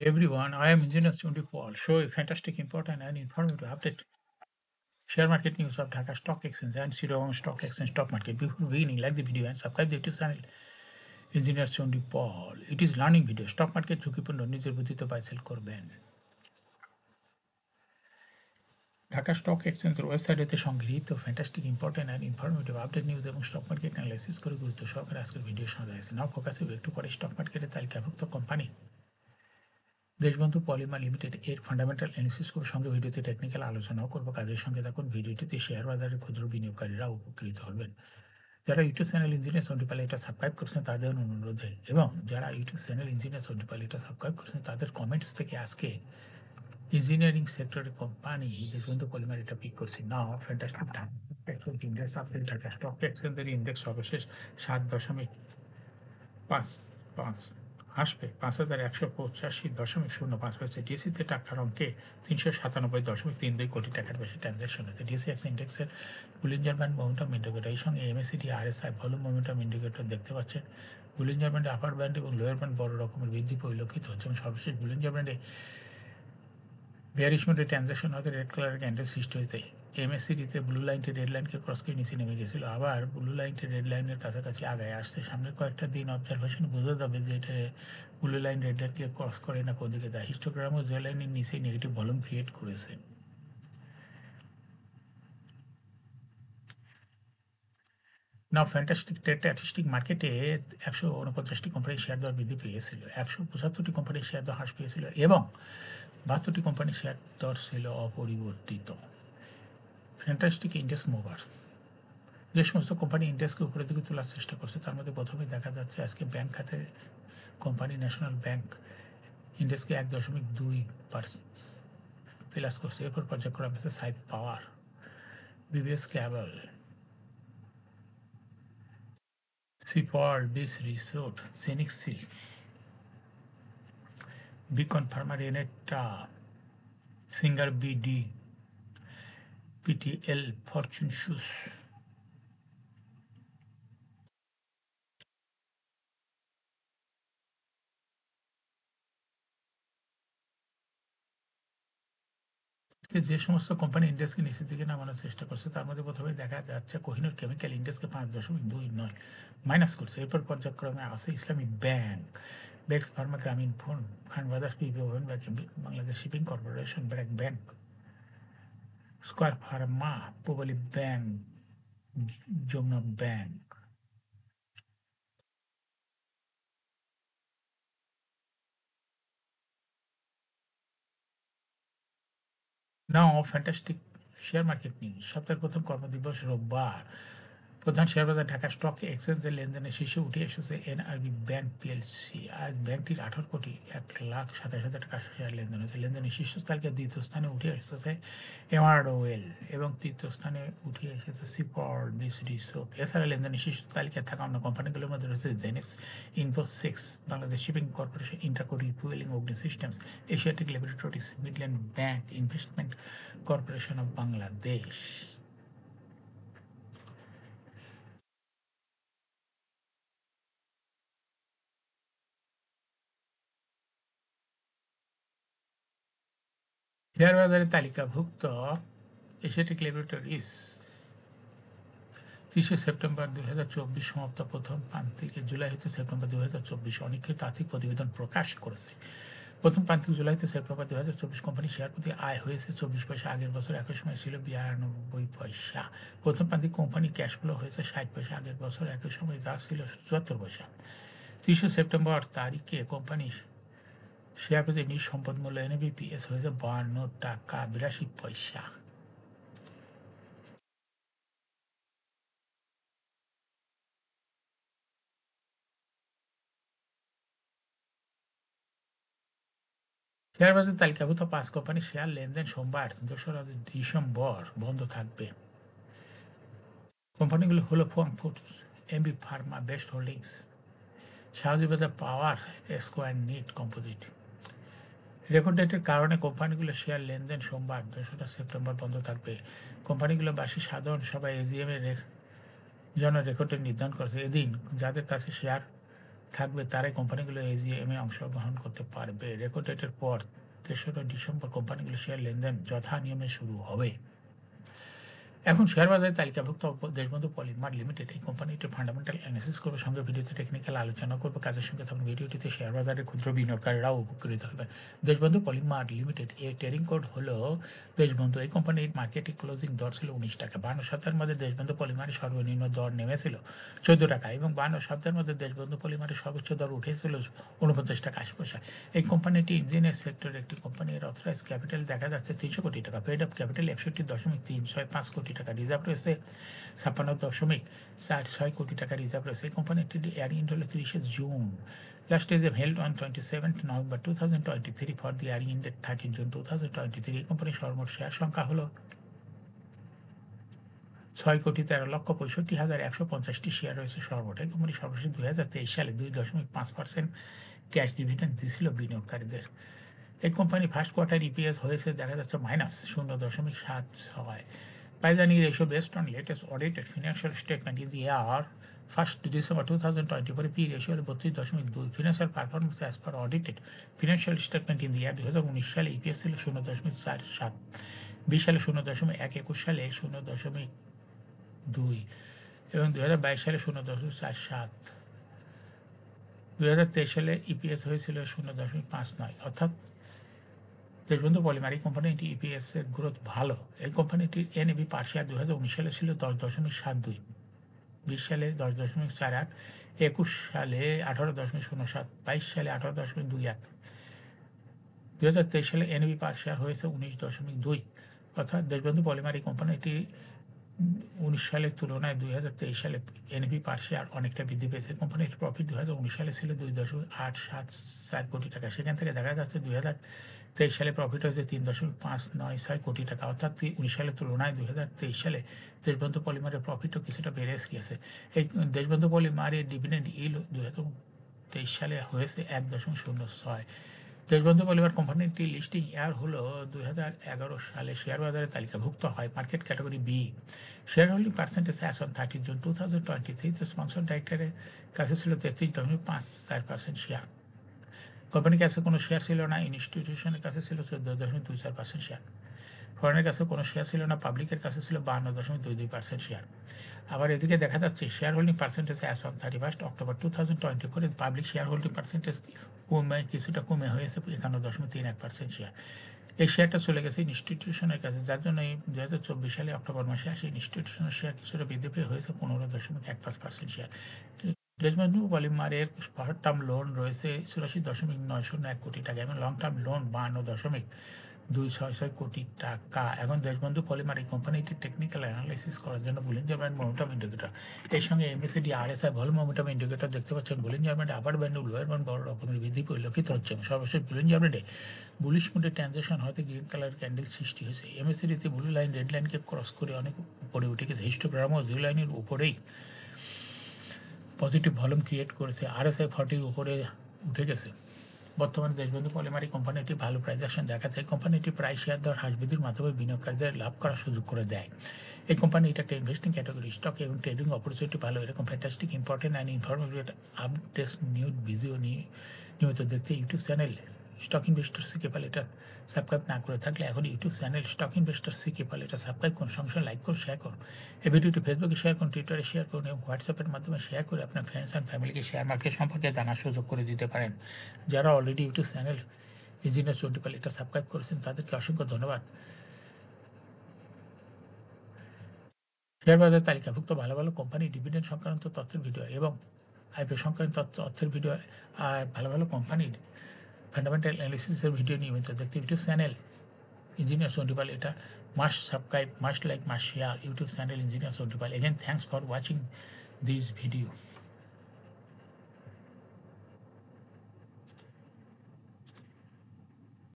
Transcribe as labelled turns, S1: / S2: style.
S1: Everyone, I am Engineer Chundi Paul. Show a fantastic, important, and informative update. Share market news of Dhaka Stock Exchange and Chittagong Stock Exchange stock market. Before beginning, like the video and subscribe the YouTube channel Engineer Chundi Paul. It is learning video. Stock market ঝুঁকিপূর্ণ নিজের বুদ্ধিতে buy sell করবেন। Dhaka stock এক্সচেঞ্জের ওয়েবসাইটে সংগৃহীত fantastic important and informative update news এবং stock market analysis করে গুরুত্ব সহকারে আজকের ভিডিও সাজা হয়েছে। নাও ফোকাস হবে একটু পরে স্টক মার্কেটের তালিকাভুক্ত কোম্পানি দেশবন্ধু পলিমার লিমিটেড এর ফান্ডামেন্টাল অ্যানালিসিস করে সঙ্গে ভিডিওতে টেকনিক্যাল আলোচনাও করবো। কাজের সঙ্গে থাকুন। ভিডিওটিতে শেয়ার বাজারের ক্ষুদ্র বিনিয়োগকারীরা উপকৃত হবেন। যারা ইউটিউব চ্যানেল ইঞ্জিনিয়ার সন্ডিপাল এটা সাবস্ক্রাইব করছেন তাদের অনুরোধে এবং যারা ইউটিউব চ্যানেল ইঞ্জিনিয়ার সন্ডিপাল এটা সাবস্ক্রাইব করছেন তাদের কমেন্টস থেকে আজকে ইঞ্জিনিয়ারিং সেক্টরের কোম্পানি দেশবন্ধু পলিমার এটা পিক করছি। Now fantastic index update Dhaka stock এক্সচেঞ্জের ইন্ডেক্স সর্বশেষ 7.55 আসবে 5,185.05 হয়েছে। ডিএসিতে টাকার অঙ্কে 397.32 কোটি টাকার বেশি ট্রানজ্যাকশন হয়েছে। ডিএসি এক্স ইন্ডেক্সের বুলিঞ্জার ব্যান্ড মোমেন্টাম ইন্ডিকেটর এই সঙ্গে MACD RSI volume momentum indicator দেখতে পাচ্ছেন। বুলিঞ্জার ব্যান্ডে আপার ব্যান্ড এবং লোয়ার ব্যান্ড বড় রকমের বৃদ্ধি পরিলক্ষিত হচ্ছে এবং সর্বশেষ বুলিঞ্জার ব্যান্ডে বেয়ারিশ মোডে ট্রানজ্যাকশন হতে রেড কালারের ক্যান্ডেল সৃষ্টি হয়েছে। এমএসসিডিতে ব্লু লাইনটি রেড লাইনকে ক্রস করে নিচে নেমে গেছিল, আবার ব্লু লাইনটি রেড লাইনের কাছাকাছি আগায় আসছে। সামনের কয়েকটা দিন অবজারভেশন বোঝা যাবে যে এটা ব্লু লাইন রেড লাইনকে ক্রস করে না কোন দিকে যায়। হিস্টোগ্রামও জে লাইনের নিচে নেগেটিভ ভলিউম ক্রিয়েট করেছে। নাও ফ্যান্টাস্টিক স্ট্যাটিস্টিক মার্কেটে 149টি কোম্পানির শেয়ার দর বৃদ্ধি পেয়েছিল, 175টি কোম্পানির শেয়ার দর হ্রাস পেয়েছিল এবং 72টি কোম্পানির শেয়ার দর ছিল অপরিবর্তিত। ফ্যান্টাস্টিক ইন্ডেক্স মুভার যে সমস্ত কোম্পানি ইন্ডেক্সকে উপরের দিকে তোলার চেষ্টা করছে তার মধ্যে প্রথমে দেখা যাচ্ছে আজকে ব্যাংক খাতের কোম্পানি ন্যাশনাল ব্যাংক ইন্ডেক্সকে 1.2% প্লাস করছে। এরপর পর্যায়ক্রমে আছে সাইড পাওয়ার, বিবিএস ক্যাবল, সিপল, বিস রিসোর্ট, সেনিক্সিল, Beacon pharma, Renata, Singer BD, PTL, Fortune shoes. যে সমস্ত কোম্পানি ইন্ডেক্সকে নিচের দিকে নামানোর চেষ্টা করছে তার মধ্যে প্রথমে দেখা যাচ্ছে কোহিনুর কেমিক্যাল ইন্ডেক্সকে 5.29 মাইনাস করছে। এরপর পর্যায়ক্রমে আছে ইসলামী ব্যাংক, বেক্স pharma, Grameen phone, Khan brothers, PP woven bank, Bangladesh shipping corporation, BRAC bank, square pharma, Pubali bank, Jamuna bank. Now fantastic share market news. সপ্তাহের প্রথম কর্মদিবস রোববার। প্রধান শেয়ার বাজার ঢাকা স্টক এক্সচেঞ্জের লেনদেনের শীর্ষে উঠে এসেছে এনআরবি ব্যাংক পিএলসি। আজ ব্যাংকটির 18,27,000 টাকা শেয়ার লেনদেন হয়েছে। লেনদেনের শীর্ষ তালিকায় দ্বিতীয় স্থানে উঠে এসেছে এমআরওএল এবং তৃতীয় স্থানে উঠে এসেছে সিপল, বিস রিসোর্ট। এছাড়া লেনদেনের শীর্ষ তালিকায় থাকা অন্য কোম্পানিগুলোর মধ্যে রয়েছে Genex, Infosys, Bangladesh shipping corporation, Intraco refuelling, Agni systems, Asiatic laboratories, Midland bank, investment corporation of Bangladesh. Share বাজারে তালিকাভুক্ত এশিয়াটিক ল্যাবরেটরিজ 30 সেপ্টেম্বর 2024 সমাপ্ত প্রথম প্রান্তিকে জুলাই হতে সেপ্টেম্বর 2024 অনিক্ষিত আর্থিক প্রতিবেদন প্রকাশ করেছে। প্রথম প্রান্তিক জুলাই হতে সেপ্টেম্বর 2024 কোম্পানি শেয়ার প্রতি আয় হয়েছে 24 পয়সা, আগের বছর একই সময় ছিল 92 পয়সা। প্রথম প্রান্তিক কোম্পানি ক্যাশ ফ্লো হয়েছে 60 পয়সা, আগের বছর একই সময় যা ছিল 74 পয়সা। 30 সেপ্টেম্বর তারিখে কোম্পানি শেয়ার প্রতি নিজ সম্পদ মূল্য এনএবিপিএস হয়েছে 52 টাকা 82 পয়সা। শেয়ার বাজার তালিকাভুক্ত 5 কোম্পানির শেয়ার লেনদেন সোমবার 2রা ডিসেম্বর বন্ধ থাকবে। কোম্পানিগুলো হলো ফোন foods, MB pharma, best holdings, Shahjibazar power, square knit composite. Record ডেটের কারণে কোম্পানিগুলো শেয়ার লেনদেন সোমবার 2রা সেপ্টেম্বর বন্ধ থাকবে। কোম্পানিগুলো বার্ষিক সাধারণ সভায় এজিএম এর জন্য রেকর্ড ডেট নির্ধারণ করেছে। এদিন যাদের কাছে শেয়ার থাকবে তারাই কোম্পানিগুলো এজিএমে অংশগ্রহণ করতে পারবে। রেকর্ড ডেটের পর 3রা ডিসেম্বর কোম্পানিগুলো শেয়ার লেনদেন যথা নিয়মে শুরু হবে। এখন শেয়ার বাজারে তালিকাভুক্ত দেশবন্ধু পলিমার লিমিটেড এই কোম্পানিটির ফান্ডামেন্টাল অ্যানালিসিস করবে, সঙ্গে ভিডিওতে টেকনিক্যাল আলোচনা করবে কাজের সঙ্গে তখন ভিডিওটিতে শেয়ার বাজারের ক্ষুদ্র বিনিয়োগকারীরাও উপকৃত হবে। দেশবন্ধু পলিমার লিমিটেড এর ট্রেডিং কোড হলো দেশবন্ধু। এই কোম্পানির মার্কেটে ক্লোজিং দর ছিল 19 টাকা। 52 সপ্তাহের মধ্যে দেশবন্ধু পলিমারের সর্বনিম্ন দর নেমেছিল 14 টাকা এবং 52 সপ্তাহের মধ্যে দেশবন্ধু পলিমারের সর্বোচ্চ দর উঠেছিল 49 টাকা 80 পয়সা। এই কোম্পানিটি ইঞ্জিনিয়ার সেক্টরের একটি কোম্পানি। এর অথরাইজ ক্যাপিটাল দেখা যাচ্ছে 300 কোটি টাকা। পেড আপ ক্যাপিটাল 61.365 কোটি টাকা। রিজার্ভ রয়েছে 56.46 কোটি টাকা রিজার্ভ রয়েছে। এই কোম্পানিটির ইয়ারিং হলো 30 June. Last is held on 27 November 2023 for the earring ended 13 June 2023। এই কোম্পানির সর্বমোট শেয়ার সংখ্যা হলো 6,13,65,150টি শেয়ার রয়েছে সর্বমোট। এই কোম্পানি সর্বশেষ 2023 সালে 2.5% ক্যাশ ডিভিডেন্ড দিয়েছিল বিনিয়োগকারীদের। এই কোম্পানি ফার্স্ট কোয়ার্টার ইপিএস হয়েছে দেখা যাচ্ছে -0.76। Paisani ratio based on latest audited financial statement in the year 1st December 2024 P ratio 32.2। Financial performance as per audited financial statement in the year 2019 সালে EPS ছিল 0.47, 20 সালে 0.1, 21 সালে 0.2 এবং 2022 সালে 0.47। 2023 সালে ইপিএস হয়েছিল 0.59। অর্থাৎ দেশবন্ধু পলিমার এই কোম্পানিটি ইপিএস এর গ্রোথ ভালো। এই কোম্পানিটির এনএবি পার শেয়ার 2019 সালে ছিল 10.72, 20 সালে 10.48, 21 সালে 18.07, 22 সালে 18.21। 2023 সালে এনএবি পার শেয়ার হয়েছে 19.2। অর্থাৎ দেশবন্ধু পলিমার এই কোম্পানিটি 19 সালের তুলনায় 2023 সালে এনএবি পার শেয়ার অনেকটা বৃদ্ধি পেয়েছে। কোম্পানির প্রফিট 2019 সালে ছিল 2.874 কোটি টাকা। সেখান থেকে দেখা যাচ্ছে 2023 সালে প্রফিট হয়েছে 3.596 কোটি টাকা। অর্থাৎ 19 সালের তুলনায় 2023 সালে দেশবন্ধু পলিমারের প্রফিটও কিছুটা বেড়ে গিয়েছে। এই দেশবন্ধু পলিমারের ডিভিডেন্ড ইল 2023 সালে হয়েছে 1.06। দেশবন্ধু পলিমার কোম্পানিটি লিস্টিং ইয়ার হলো 2011 সালে শেয়ার বাজারে তালিকাভুক্ত হয়। Market category B. Share holding percentage as on 30 June 2023 sponsor ডাইরেক্টরের কাছে ছিল 33.54% শেয়ার। কোম্পানির কাছে কোনো শেয়ার ছিল না। ইনস্টিটিউশনের কাছে ছিল 14.24% শেয়ার। ফরেনের কাছে কোনো শেয়ার ছিল না। পাবলিকের কাছে ছিল 52.22% শেয়ার। আবার এদিকে দেখা যাচ্ছে share holding percentage as on 31 October 2024 public share holding percentage কিছুটা কমে হয়েছে 51.31% শেয়ার। এই শেয়ারটা চলে গেছে ইনস্টিটিউশনের কাছে, যার জন্য এই 2024 সালে অক্টোবর মাসে আসে ইনস্টিটিউশনের শেয়ার কিছুটা বৃদ্ধি পেয়ে হয়েছে 15.15% শেয়ার। দেশবন্ধু পলিমারের শর্ট টার্ম লোন রয়েছে 84.901 কোটি টাকা এবং লং টার্ম লোন 52.266 কোটি টাকা। এখন দেশবন্ধু পলিমার এই কোম্পানিটির টেকনিক্যাল অ্যানালাইসিস করার জন্য বুলিঞ্জার ব্যান্ড মোমেন্টাম ইন্ডিকেটর, এর সঙ্গে MACD RSI volume momentum indicator দেখতে পাচ্ছেন। বুলিঞ্জার ব্যান্ডে আপার ব্যান্ড ও লোয়ার ব্যান্ড বড় রকমের বৃদ্ধি পরিলক্ষিত হচ্ছে। সর্বশেষ বুলিঞ্জার ব্যান্ডে বুলিশ মোডে ট্রানজেকশন হতে গ্রিন কালার ক্যান্ডেল সৃষ্টি হয়েছে। এমএসিডিতে ব্লু লাইন রেড লাইনকে ক্রস করে অনেক উপরে উঠে গেছে। হিস্টোগ্রামও জিরো লাইনের উপরেই পজিটিভ ভলিউম ক্রিয়েট করেছে। আরএসআই 40-র উপরে উঠে গেছে। বর্তমানে দেশবন্ধু পলিমারি কোম্পানিটি ভালো প্রাইস অ্যাকশন দেখাচ্ছে। এই কোম্পানিটি প্রায় শেয়ার দর হ্রাস বৃদ্ধির মাধ্যমে বিনিয়োগকারীদের লাভ করার সুযোগ করে দেয়। এই কোম্পানি এটা একটা ইনভেস্টিং ক্যাটাগরি স্টক এবং ট্রেডিং অপরচুনিটি ভালো। এরকম fantastic important and informative updates news video নিয়মিত দেখতে ইউটিউব চ্যানেল স্টক ইনভেস্টর সিকে পাল এটা সাবস্ক্রাইব না করে থাকলে এখন ইউটিউব চ্যানেল স্টক ইনভেস্টর সিকে পাল এটা সাবস্ক্রাইব করুন, সঙ্গে লাইক করুন, শেয়ার করুন। এই ভিডিওটি ফেসবুকে শেয়ার করুন, টুইটারে শেয়ার করুন এবং হোয়াটসঅ্যাপের মাধ্যমে শেয়ার করে আপনার ফ্রেন্ডস অ্যান্ড ফ্যামিলিকে শেয়ার মার্কেট সম্পর্কে জানার সুযোগ করে দিতে পারেন। যারা already YouTube channel engineer twenty Pal এটা সাবস্ক্রাইব করেছেন তাদেরকে অসংখ্য ধন্যবাদ। শেয়ার বাজার তালিকাভুক্ত ভালো ভালো কোম্পানি ডিভিডেন্ড সংক্রান্ত তথ্যের ভিডিও এবং আইপিও সংক্রান্ত তথ্যের ভিডিও আর ভালো ভালো কোম্পানির ফান্ডামেন্টাল অ্যানালিসিসের ভিডিও নিয়মিত দেখতে YouTube channel engineer twenty Pal এটা must subscribe, must like, must share YouTube channel engineer twenty Pal. Again, thanks for watching this video.